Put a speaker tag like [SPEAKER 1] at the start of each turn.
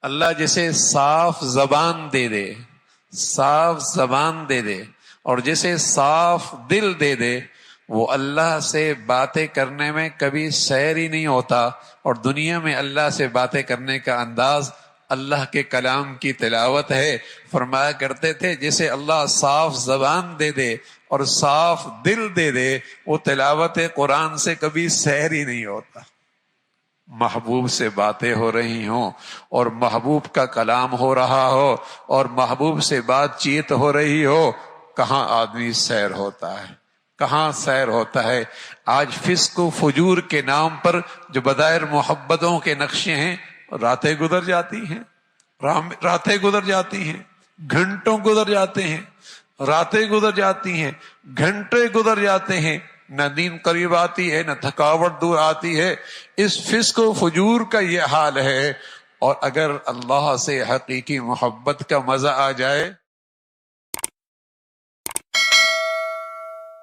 [SPEAKER 1] اللہ جسے صاف زبان دے دے، صاف زبان دے دے، اور جسے صاف دل دے دے، وہ اللہ سے باتیں کرنے میں کبھی سیر ہی نہیں ہوتا۔ اور دنیا میں اللہ سے باتیں کرنے کا انداز اللہ کے کلام کی تلاوت ہے۔ فرمایا کرتے تھے جسے اللہ صاف زبان دے دے اور صاف دل دے دے، وہ تلاوت قرآن سے کبھی سیر ہی نہیں ہوتا۔ محبوب سے باتیں ہو رہی ہوں اور محبوب کا کلام ہو رہا ہو اور محبوب سے بات چیت ہو رہی ہو، کہاں آدمی سیر ہوتا ہے، کہاں سیر ہوتا ہے۔ آج فسق و فجور کے نام پر جو بظاہر محبتوں کے نقشے ہیں، راتیں گزر جاتی ہیں، راتیں گزر جاتی ہیں، گھنٹوں گزر جاتے ہیں، راتیں گزر جاتی ہیں، گھنٹے گزر جاتے ہیں، نہ نیند قریب آتی ہے، نہ تھکاوٹ دور آتی ہے۔ اس فسق و فجور کا یہ حال ہے۔ اور اگر اللہ سے حقیقی محبت کا مزہ آ جائے